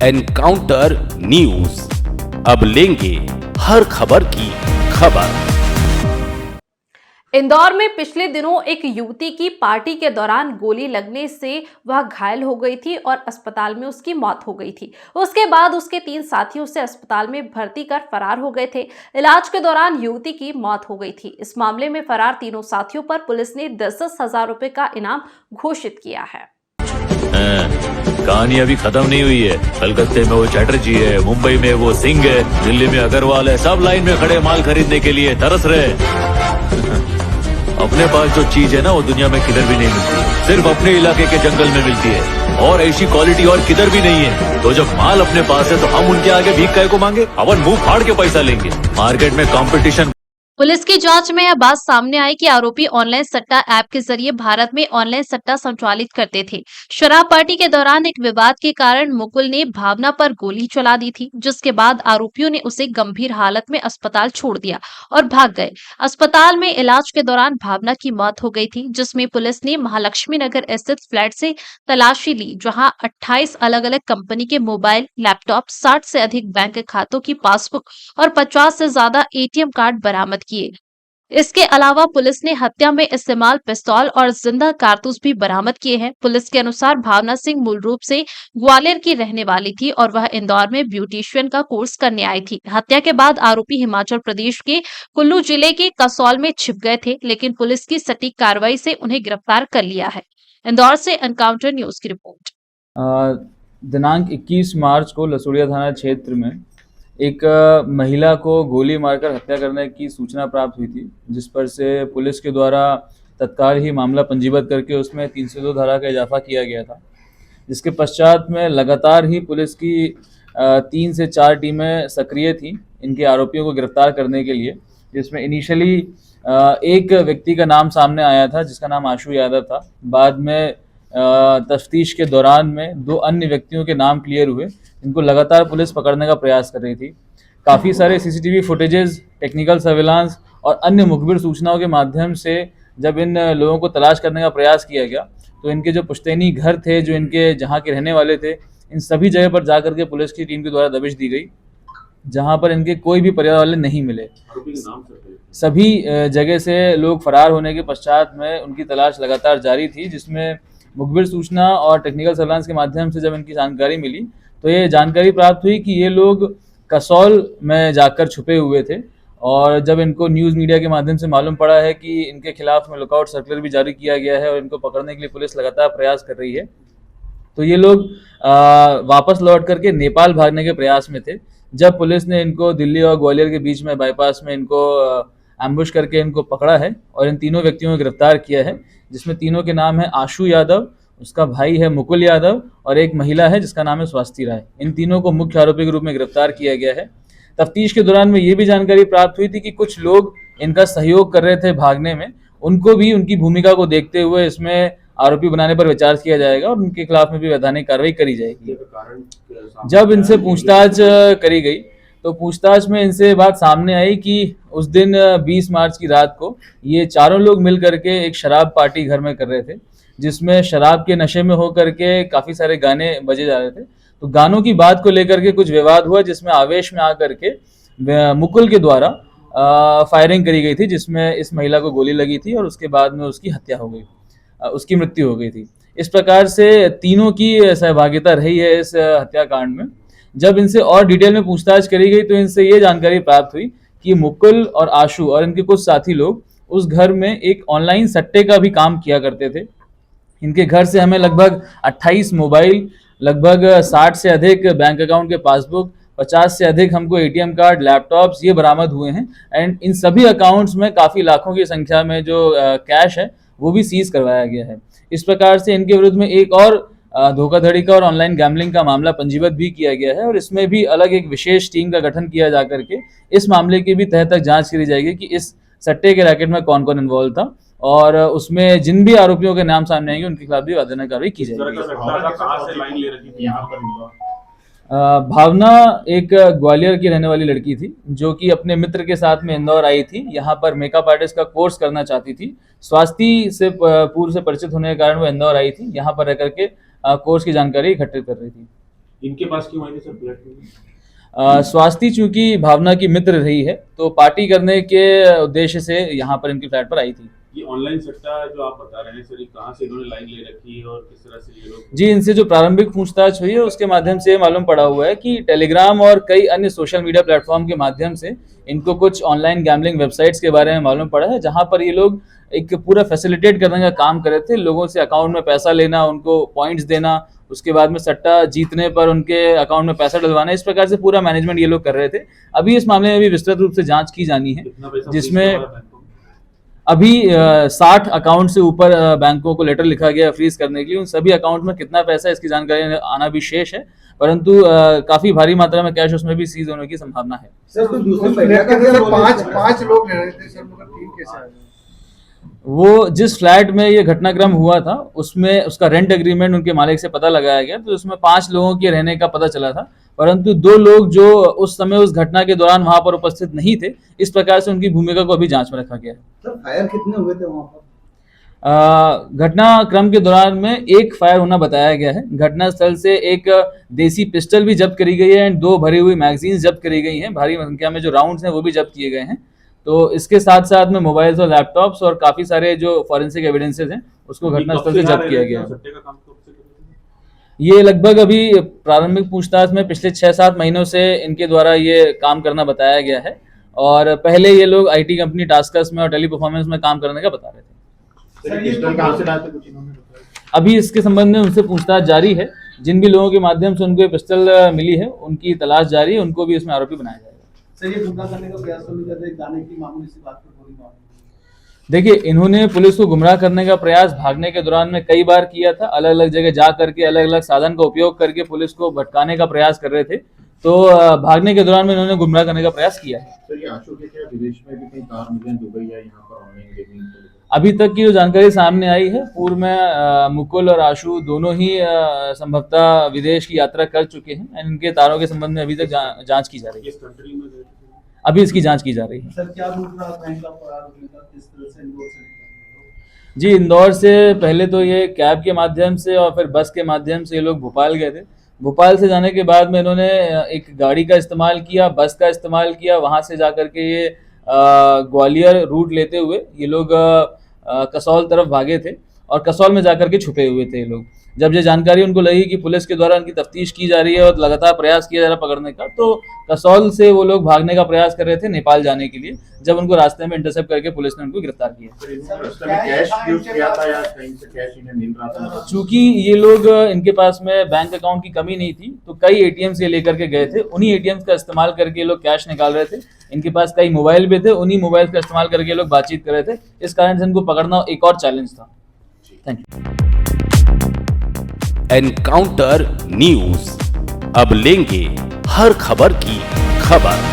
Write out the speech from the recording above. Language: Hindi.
एनकाउंटर न्यूज, अब लेंगे हर खबर की खबर। इंदौर में पिछले दिनों एक युवती की पार्टी के दौरान गोली लगने से वह घायल हो गई थी और अस्पताल में उसकी मौत हो गई थी। उसके बाद उसके 3 साथी उसे अस्पताल में भर्ती कर फरार हो गए थे। इलाज के दौरान युवती की मौत हो गई थी। इस मामले में फरार तीनों साथियों पर पुलिस ने 10-10 हजार रुपए का इनाम घोषित किया है। कहानी अभी खत्म नहीं हुई है। कलकत्ते में वो चैटर्जी है, मुंबई में वो सिंह है, दिल्ली में अग्रवाल है। सब लाइन में खड़े माल खरीदने के लिए तरस रहे। अपने पास जो चीज है ना, वो दुनिया में किधर भी नहीं मिलती, सिर्फ अपने इलाके के जंगल में मिलती है। और ऐसी क्वालिटी और किधर भी नहीं है। तो जब माल अपने पास है तो हम उनके आगे भीख काहे को मांगे? अपन मुंह फाड़ के पैसा लेंगे। मार्केट में कंपटीशन। पुलिस की जांच में यह बात सामने आई कि आरोपी ऑनलाइन सट्टा ऐप के जरिए भारत में ऑनलाइन सट्टा संचालित करते थे। शराब पार्टी के दौरान एक विवाद के कारण मुकुल ने भावना पर गोली चला दी थी, जिसके बाद आरोपियों ने उसे गंभीर हालत में अस्पताल छोड़ दिया और भाग गए। अस्पताल में इलाज के दौरान भावना की मौत हो गई थी, जिसमें पुलिस ने महालक्ष्मी नगर स्थित फ्लैट से तलाशी ली, जहां 28 अलग अलग कंपनी के मोबाइल, लैपटॉप, 60 से अधिक बैंक खातों की पासबुक और 50 से ज्यादा एटीएम कार्ड बरामद किए। इसके अलावा पुलिस ने हत्या में इस्तेमाल पिस्तौल और जिंदा कारतूस भी बरामद किए हैं। पुलिस के अनुसार भावना सिंह मूल रूप से ग्वालियर की रहने वाली थी और वह इंदौर में ब्यूटिशियन का कोर्स करने आई थी। हत्या के बाद आरोपी हिमाचल प्रदेश के कुल्लू जिले के कसौल में छिप गए थे, लेकिन पुलिस की सटीक कार्रवाई से उन्हें गिरफ्तार कर लिया है। इंदौर से एनकाउंटर न्यूज की रिपोर्ट। दिनांक 21 मार्च को लसुड़िया थाना क्षेत्र में एक महिला को गोली मारकर हत्या करने की सूचना प्राप्त हुई थी, जिस पर से पुलिस के द्वारा तत्काल ही मामला पंजीबद्ध करके उसमें 302 धारा का इजाफा किया गया था। जिसके पश्चात में लगातार ही पुलिस की 3 से 4 टीमें सक्रिय थीं इनके आरोपियों को गिरफ्तार करने के लिए, जिसमें इनिशियली एक व्यक्ति का नाम सामने आया था जिसका नाम आशु यादव था। बाद में तफ्तीश के दौरान में 2 अन्य व्यक्तियों के नाम क्लियर हुए, इनको लगातार पुलिस पकड़ने का प्रयास कर रही थी। काफ़ी सारे सीसीटीवी फुटेजेस, टेक्निकल सर्विलांस और अन्य मुखबिर सूचनाओं के माध्यम से जब इन लोगों को तलाश करने का प्रयास किया गया, तो इनके जो पुश्तैनी घर थे, जो इनके जहाँ के रहने वाले थे, इन सभी जगह पर जा करके पुलिस की टीम के द्वारा दबिश दी गई, जहाँ पर इनके कोई भी परिवार वाले नहीं मिले। सभी जगह से लोग फरार होने के पश्चात में उनकी तलाश लगातार जारी थी, जिसमें मुखबिर सूचना और टेक्निकल सर्विलांस के माध्यम से जब इनकी जानकारी मिली, तो ये जानकारी प्राप्त हुई कि ये लोग कसौल में जाकर छुपे हुए थे। और जब इनको न्यूज़ मीडिया के माध्यम से मालूम पड़ा है कि इनके खिलाफ में लुकआउट सर्कुलर भी जारी किया गया है और इनको पकड़ने के लिए पुलिस लगातार प्रयास कर रही है, तो ये लोग वापस लौट करके नेपाल भागने के प्रयास में थे। जब पुलिस ने इनको दिल्ली और ग्वालियर के बीच में बाईपास में इनको एम्बुश करके इनको पकड़ा है और इन तीनों व्यक्तियों को गिरफ्तार किया है, जिसमें तीनों के नाम है आशु यादव, उसका भाई है मुकुल यादव और एक महिला है जिसका नाम है स्वास्ति राय। इन तीनों को मुख्य आरोपी के रूप में गिरफ्तार किया गया है। तफ्तीश के दौरान में ये भी जानकारी प्राप्त हुई थी कि कुछ लोग इनका सहयोग कर रहे थे भागने में, उनको भी उनकी भूमिका को देखते हुए इसमें आरोपी बनाने पर विचार किया जाएगा और उनके खिलाफ में भी वैधानिक कार्रवाई करी जाएगी। जब इनसे पूछताछ करी गई तो पूछताछ में इनसे बात सामने आई कि उस दिन 20 मार्च की रात को ये चारों लोग मिल करके एक शराब पार्टी घर में कर रहे थे, जिसमें शराब के नशे में होकर के काफ़ी सारे गाने बजे जा रहे थे। तो गानों की बात को लेकर के कुछ विवाद हुआ, जिसमें आवेश में आकर के मुकुल के द्वारा फायरिंग करी गई थी, जिसमें इस महिला को गोली लगी थी और उसके बाद में उसकी हत्या हो गई, उसकी मृत्यु हो गई थी। इस प्रकार से तीनों की सहभागिता रही है इस हत्याकांड में। जब इनसे और डिटेल में पूछताछ करी गई तो इनसे ये जानकारी प्राप्त हुई कि मुकुल और आशु और इनके कुछ साथी लोग उस घर में एक ऑनलाइन सट्टे का भी काम किया करते थे। इनके घर से हमें लगभग 28 मोबाइल, लगभग 60 से अधिक बैंक अकाउंट के पासबुक, 50 से अधिक हमको एटीएम कार्ड, लैपटॉप्स ये बरामद हुए हैं। एंड इन सभी अकाउंट्स में काफ़ी लाखों की संख्या में जो कैश है वो भी सीज करवाया गया है। इस प्रकार से इनके विरुद्ध में एक और धोखाधड़ी का और ऑनलाइन गैम्बलिंग का मामला पंजीबद्ध भी किया गया है और इसमें भी अलग एक विशेष टीम का गठन किया जा करके इस मामले की भी तह तक जांच करी जाएगी कि इस सट्टे के रैकेट में कौन कौन इन्वॉल्व था और उसमें जिन भी आरोपियों के नाम सामने आएंगे उनके खिलाफ भी वैधानिक कार्रवाई की जाएगी। भावना एक ग्वालियर की रहने वाली लड़की थी जो कि अपने मित्र के साथ में इंदौर आई थी। यहाँ पर मेकअप आर्टिस्ट का कोर्स करना चाहती थी। स्वास्थ्य से पूर्व से परिचित होने के कारण वो इंदौर आई थी, यहाँ पर रह करके कोर्स की जानकारी इकट्ठित कर रही थी। इनके पास क्यों आए थे सर फ्लैट में? स्वास्थी चूंकि भावना की मित्र रही है तो पार्टी करने के उद्देश्य से यहाँ पर इनकी फ्लैट पर आई थी। ये ऑनलाइन सट्टा जो आप बता रहे हैं सर, ये कहाँ से इन्होंने लाइन ले रखी है और किस तरह से ये लोग? जी, इनसे जो प्रारंभिक पूछताछ हुई है उसके माध्यम से ये मालूम पड़ा हुआ है कि टेलीग्राम और कई अन्य सोशल मीडिया प्लेटफॉर्म के माध्यम से इनको कुछ ऑनलाइन गैम्बलिंग वेबसाइट्स के बारे में मालूम पड़ा है, जहां पर ये लोग एक पूरा फैसिलिटेट करने का काम कर रहे थे। लोगों से अकाउंट में पैसा लेना, उनको पॉइंट्स देना, उसके बाद में सट्टा जीतने पर उनके अकाउंट में पैसा डलवाना, इस प्रकार से पूरा मैनेजमेंट ये लोग कर रहे थे। अभी इस मामले में भी विस्तृत रूप से जांच की जानी है, कितना पैसा जिसमें फ्रीज करवाया बैंकों में? अभी 60 अकाउंट से ऊपर बैंकों को लेटर लिखा गया फ्रीज करने के लिए। उन सभी अकाउंट में कितना पैसा है इसकी जानकारी आना भी शेष है, परंतु काफी भारी मात्रा में कैश उसमें भी सीज होने की संभावना है। सर कुछ दूसरे फ्लैट के अंदर पांच लोग रह रहे थे सर, मगर टीम कैसे आ गई? वो जिस फ्लैट में ये घटनाक्रम हुआ था उसमें उसका रेंट एग्रीमेंट उनके मालिक से पता लगाया गया, तो उसमें 5 लोगों के रहने का पता चला था, परंतु 2 लोग जो उस समय उस घटना के दौरान वहां पर उपस्थित नहीं थे, इस प्रकार से उनकी भूमिका को अभी जांच में रखा गया है। सर फायर कितने हुए थे वहां पर? घटनाक्रम के दौरान में एक फायर होना बताया गया है। घटनास्थल से एक देसी पिस्टल भी जब्त करी गई है एंड 2 भरी हुई मैगजीन्स जब्त करी गई हैं। भारी संख्या में जो राउंड्स हैं वो भी जब्त किए गए हैं। तो इसके साथ साथ में मोबाइल्स और लैपटॉप्स और काफी सारे जो फॉरेंसिक एविडेंसेस हैं उसको घटनास्थल से जब्त किया गया है। सट्टे का काम कब से कर रहे थे? ये लगभग अभी प्रारंभिक पूछताछ में पिछले 6-7 महीनों से इनके द्वारा ये काम करना बताया गया है, और पहले ये लोग आईटी कंपनी टास्कस में और टेली परफॉर्मेंस में काम करने का बता रहे थे। सर ये पिस्टल कहाँ से लाए थे, कुछ इन्होंने बताया? अभी इसके संबंध में उनसे पूछताछ जारी है। जिन भी लोगों के माध्यम से उनको ये पिस्टल मिली है उनकी तलाश जारी है, उनको भी इसमें आरोपी बनाया जाएगा। सर ये गुमराह करने का प्रयास तो नहीं कर रहे, गाने की मामूली सी बात पर गोली मार दी। देखिए, इन्होंने पुलिस को गुमराह करने का प्रयास भागने के दौरान में कई बार किया था। अलग अलग जगह जा करके अलग अलग साधन का उपयोग करके पुलिस को भटकाने का प्रयास कर रहे थे, तो भागने के दौरान में इन्होंने गुमराह करने का प्रयास किया है। सर ये आशु के क्या विदेश में भी कई कार मिले हैं, दुबई या यहाँ पर ऑनलाइन गेमिंग को लेकर? अभी तक की जो जानकारी सामने आई है, पूर्व में मुकुल और आशु दोनों ही संभवतः विदेश की यात्रा कर चुके हैं। इनके तारों के संबंध में अभी तक जांच की जा रही है। किस कंट्री में गए थे? अभी इसकी जांच की जा रही है। सर क्या रूट रहा बैंक का फरार होने का, किस तरह से इंदौर से निकले? जी, इंदौर से पहले तो ये कैब के माध्यम से और फिर बस के माध्यम से ये लोग भोपाल गए थे। भोपाल से जाने के बाद में इन्होंने एक गाड़ी का इस्तेमाल किया, बस का इस्तेमाल किया। वहाँ से जा कर के ये ग्वालियर रूट लेते हुए ये लोग कसौल तरफ भागे थे और कसौल में जाकर के छुपे हुए थे ये लोग। जब ये जानकारी उनको लगी कि पुलिस के द्वारा उनकी तफ्तीश की जा रही है और लगातार प्रयास किया जा रहा है पकड़ने का, तो कसौल से वो लोग भागने का प्रयास कर रहे थे नेपाल जाने के लिए। जब उनको रास्ते में इंटरसेप्ट करके पुलिस ने उनको गिरफ्तार किया। सर इन्होंने रास्ते में कैश यूज किया था या कहीं से कैश इन्हें मिल रहा था? चूंकि ये लोग इनके पास में बैंक अकाउंट की कमी नहीं थी, तो कई एटीएम से लेकर के गए थे। उन्हीं एटीएम का इस्तेमाल करके ये लोग कैश निकाल रहे थे। इनके पास कई मोबाइल भी थे, उन्हीं मोबाइल का इस्तेमाल करके ये लोग बातचीत कर रहे थे। इस कारण से इनको पकड़ना एक और चैलेंज था। Thank you. एनकाउंटर न्यूज, अब लेंगे हर खबर की खबर।